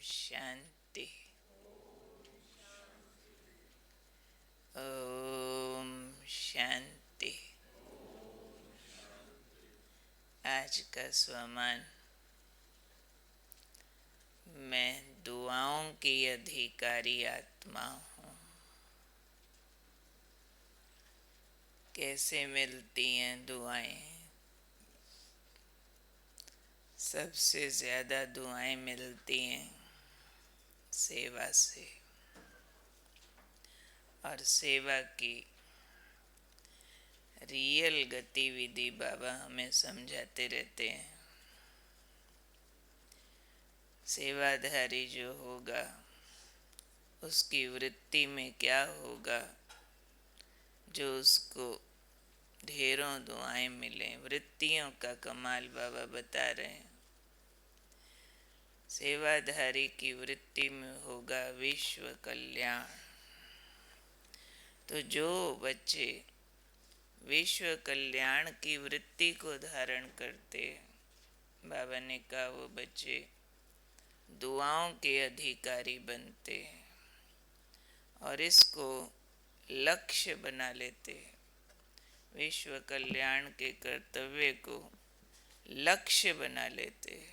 शांति। ओम शांति। आज का स्वमान। मैं दुआओं की अधिकारी आत्मा हूँ। कैसे मिलती हैं दुआएं? सबसे ज्यादा दुआएं मिलती हैं सेवा से। और सेवा की रियल गतिविधि बाबा हमें समझाते रहते हैं। सेवाधारी जो होगा उसकी वृत्ति में क्या होगा, जो उसको ढेरों दुआएं मिलें। वृत्तियों का कमाल बाबा बता रहे हैं। सेवाधारी की वृत्ति में होगा विश्व कल्याण। तो जो बच्चे विश्व कल्याण की वृत्ति को धारण करते हैं, बाबा ने कहा वो बच्चे दुआओं के अधिकारी बनते हैं और इसको लक्ष्य बना लेते हैं। विश्व कल्याण के कर्तव्य को लक्ष्य बना लेते हैं।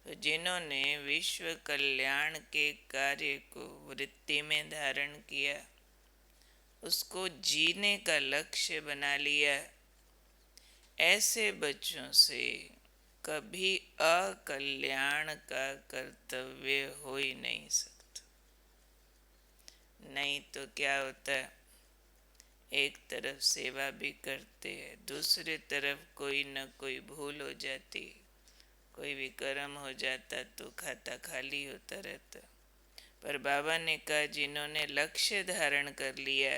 तो जिन्होंने विश्व कल्याण के कार्य को वृत्ति में धारण किया, उसको जीने का लक्ष्य बना लिया, ऐसे बच्चों से कभी अकल्याण का कर्तव्य हो ही नहीं सकता। नहीं तो क्या होता है, एक तरफ सेवा भी करते हैं, दूसरी तरफ कोई न कोई भूल हो जाती, कोई भी कर्म हो जाता तो खाता खाली होता रहता। पर बाबा ने कहा जिन्होंने लक्ष्य धारण कर लिया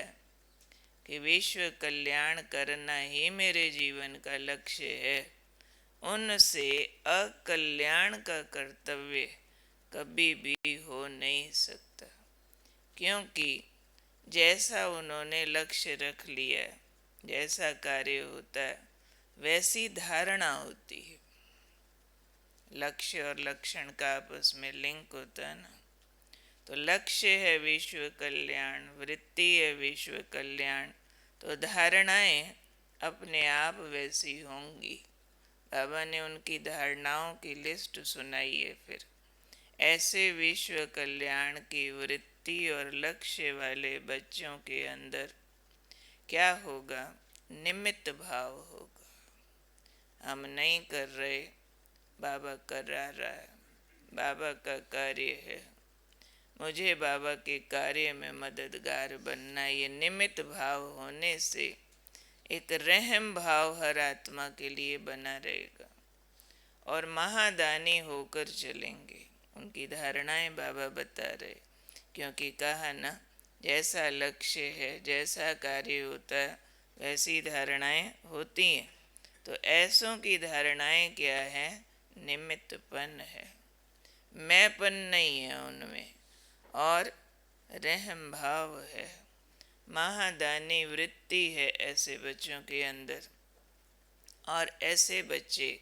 कि विश्व कल्याण करना ही मेरे जीवन का लक्ष्य है, उनसे अकल्याण का कर्तव्य कभी भी हो नहीं सकता। क्योंकि जैसा उन्होंने लक्ष्य रख लिया, जैसा कार्य होता है वैसी धारणा होती है। लक्ष्य और लक्षण का आपस में लिंक होता है ना। तो लक्ष्य है विश्व कल्याण, वृत्ति है विश्व कल्याण, तो धारणाएं अपने आप वैसी होंगी। बाबा ने उनकी धारणाओं की लिस्ट सुनाई है। फिर ऐसे विश्व कल्याण की वृत्ति और लक्ष्य वाले बच्चों के अंदर क्या होगा? निमित्त भाव होगा। हम नहीं कर रहे, बाबा करा रहा है। बाबा का कार्य है, मुझे बाबा के कार्य में मददगार बनना। ये निमित्त भाव होने से एक रहम भाव हर आत्मा के लिए बना रहेगा और महादानी होकर चलेंगे। उनकी धारणाएं बाबा बता रहे। क्योंकि कहा ना, जैसा लक्ष्य है, जैसा कार्य होता है वैसी धारणाएं होती हैं। तो ऐसों की धारणाएं क्या है? निमित्तपन है, मैंपन नहीं है उनमें, और रहम भाव है, महादानी वृत्ति है ऐसे बच्चों के अंदर। और ऐसे बच्चे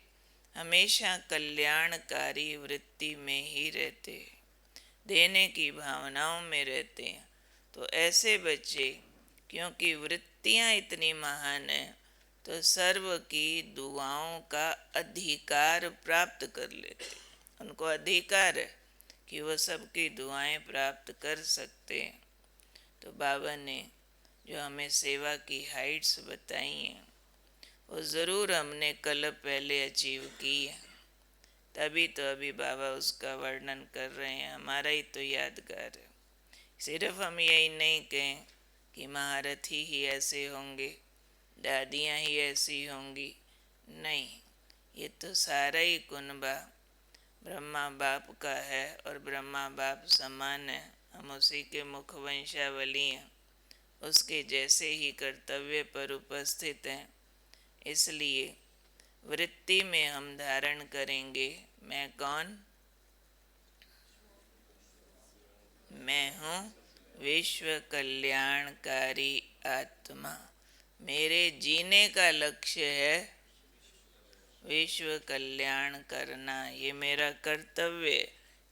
हमेशा कल्याणकारी वृत्ति में ही रहते हैं, देने की भावनाओं में रहते हैं। तो ऐसे बच्चे, क्योंकि वृत्तियां इतनी महान हैं, तो सर्व की दुआओं का अधिकार प्राप्त कर लेते। उनको अधिकार है कि वो सबकी दुआएं प्राप्त कर सकते हैं। तो बाबा ने जो हमें सेवा की हाइट्स बताई हैं, वो ज़रूर हमने कल पहले अचीव की है, तभी तो अभी बाबा उसका वर्णन कर रहे हैं। हमारा ही तो यादगार है। सिर्फ हम यही नहीं कहें कि महारथी ही ऐसे होंगे, दादियाँ ही ऐसी होंगी। नहीं, ये तो सारा ही कुनबा ब्रह्मा बाप का है और ब्रह्मा बाप समान है। हम उसी के मुख वंशावली हैं, उसके जैसे ही कर्तव्य पर उपस्थित हैं। इसलिए वृत्ति में हम धारण करेंगे, मैं कौन? मैं हूँ विश्व कल्याणकारी आत्मा। मेरे जीने का लक्ष्य है विश्व कल्याण करना। ये मेरा कर्तव्य,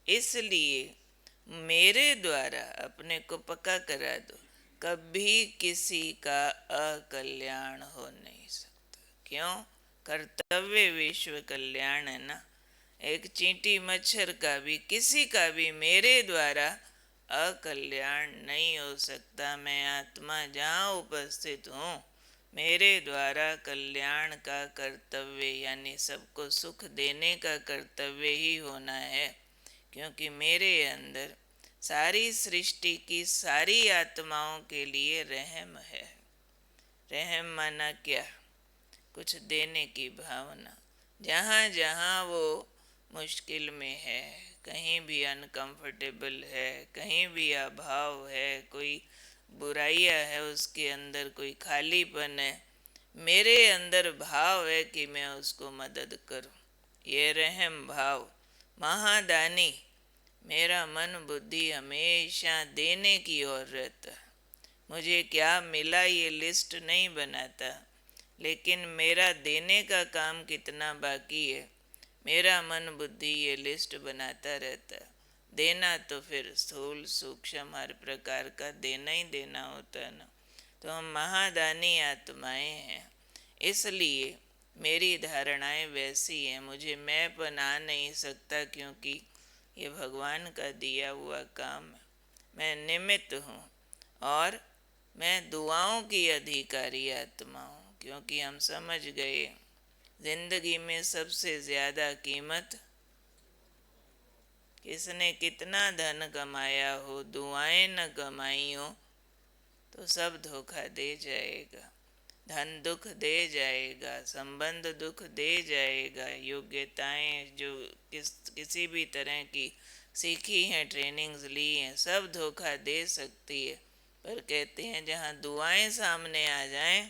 इसलिए मेरे द्वारा अपने को पक्का करा दो, कभी किसी का अकल्याण हो नहीं सकता। क्यों? कर्तव्य विश्व कल्याण है ना। एक चींटी मच्छर का भी, किसी का भी मेरे द्वारा अकल्याण नहीं हो सकता। मैं आत्मा जहाँ उपस्थित हूँ, मेरे द्वारा कल्याण का कर्तव्य यानी सबको सुख देने का कर्तव्य ही होना है। क्योंकि मेरे अंदर सारी सृष्टि की सारी आत्माओं के लिए रहम है। रहम माना क्या? कुछ देने की भावना। जहाँ जहाँ वो मुश्किल में है, कहीं भी अनकंफर्टेबल है, कहीं भी अभाव है, कोई बुराइयाँ है उसके अंदर, कोई खालीपन है, मेरे अंदर भाव है कि मैं उसको मदद करूं। ये रहम भाव। महादानी, मेरा मन बुद्धि हमेशा देने की ओर रहता। मुझे क्या मिला ये लिस्ट नहीं बनाता, लेकिन मेरा देने का काम कितना बाकी है, मेरा मन बुद्धि ये लिस्ट बनाता रहता। देना तो फिर स्थूल सूक्ष्म हर प्रकार का देना ही देना होता है ना। तो हम महादानी आत्माएं हैं, इसलिए मेरी धारणाएं वैसी हैं। मुझे मैंपन आ नहीं सकता, क्योंकि ये भगवान का दिया हुआ काम है। मैं निमित्त हूँ और मैं दुआओं की अधिकारी आत्मा हूँ। क्योंकि हम समझ गए जिंदगी में सबसे ज़्यादा कीमत, किसने कितना धन कमाया हो, दुआएं न कमाई हो तो सब धोखा दे जाएगा। धन दुख दे जाएगा, संबंध दुख दे जाएगा, योग्यताएं जो किसी भी तरह की सीखी हैं, ट्रेनिंग्स ली हैं, सब धोखा दे सकती है। पर कहते हैं जहाँ दुआएं सामने आ जाएं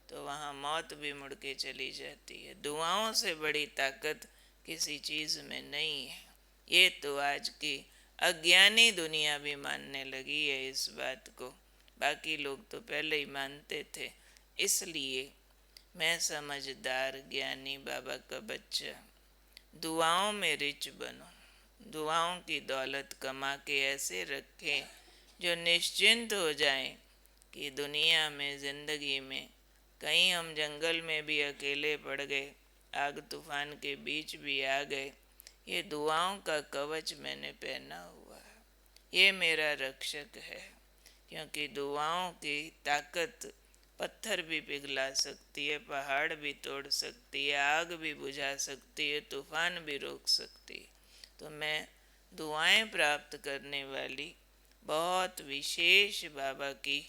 तो वहाँ मौत भी मुड़ के चली जाती है। दुआओं से बड़ी ताकत किसी चीज़ में नहीं है। ये तो आज की अज्ञानी दुनिया भी मानने लगी है इस बात को। बाकी लोग तो पहले ही मानते थे। इसलिए मैं समझदार ज्ञानी बाबा का बच्चा, दुआओं में रिच बनो, दुआओं की दौलत कमा के ऐसे रखें जो निश्चिंत हो जाएं कि दुनिया में, ज़िंदगी में कहीं हम जंगल में भी अकेले पड़ गए, आग तूफान के बीच भी आ गए, ये दुआओं का कवच मैंने पहना हुआ है। ये मेरा रक्षक है। क्योंकि दुआओं की ताकत पत्थर भी पिघला सकती है, पहाड़ भी तोड़ सकती है, आग भी बुझा सकती है, तूफान भी रोक सकती है। तो मैं दुआएं प्राप्त करने वाली बहुत विशेष बाबा की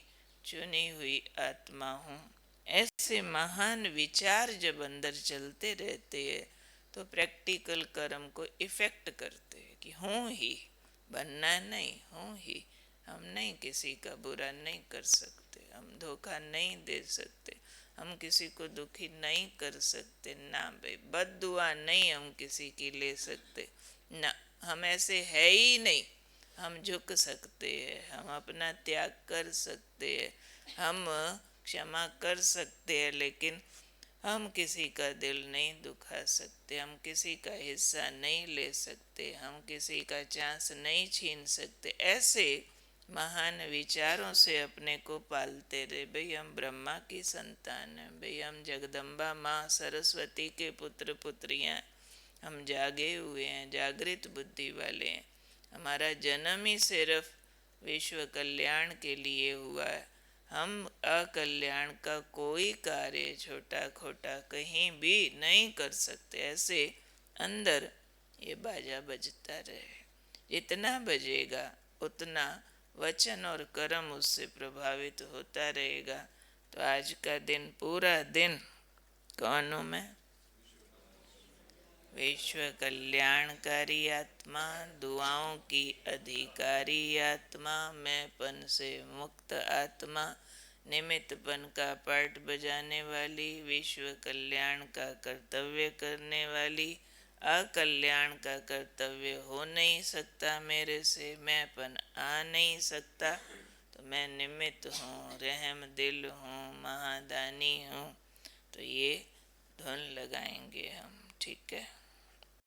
चुनी हुई आत्मा हूँ। ऐसे महान विचार जब अंदर चलते रहते हैं तो प्रैक्टिकल कर्म को इफेक्ट करते हैं कि हूँ ही, बनना नहीं, हूँ ही। हम नहीं किसी का बुरा नहीं कर सकते, हम धोखा नहीं दे सकते, हम किसी को दुखी नहीं कर सकते ना भाई। बद्दुआ नहीं हम किसी की ले सकते ना, हम ऐसे है ही नहीं। हम झुक सकते हैं, हम अपना त्याग कर सकते हैं, हम क्षमा कर सकते हैं, लेकिन हम किसी का दिल नहीं दुखा सकते, हम किसी का हिस्सा नहीं ले सकते, हम किसी का चांस नहीं छीन सकते। ऐसे महान विचारों से अपने को पालते रहे। भाई हम ब्रह्मा की संतान हैं, भाई हम जगदम्बा माँ सरस्वती के पुत्र पुत्रियाँ, हम जागे हुए हैं, जागृत बुद्धि वाले हैं। हमारा जन्म ही सिर्फ विश्व कल्याण के लिए हुआ है। हम अकल्याण का कोई कार्य छोटा खोटा कहीं भी नहीं कर सकते। ऐसे अंदर ये बाजा बजता रहे, जितना बजेगा उतना वचन और कर्म उससे प्रभावित होता रहेगा। तो आज का दिन, पूरा दिन कौन हूँ मैं? विश्व कल्याणकारी आत्मा, दुआओं की अधिकारी आत्मा, मैंपन से मुक्त आत्मा, निमित्तपन का पार्ट बजाने वाली, विश्व कल्याण का कर्तव्य करने वाली। अकल्याण का कर्तव्य हो नहीं सकता मेरे से, मैंपन आ नहीं सकता। तो मैं निमित्त हूँ, रहम दिल हूँ, महादानी हूँ। तो ये धुन लगाएंगे हम, ठीक है।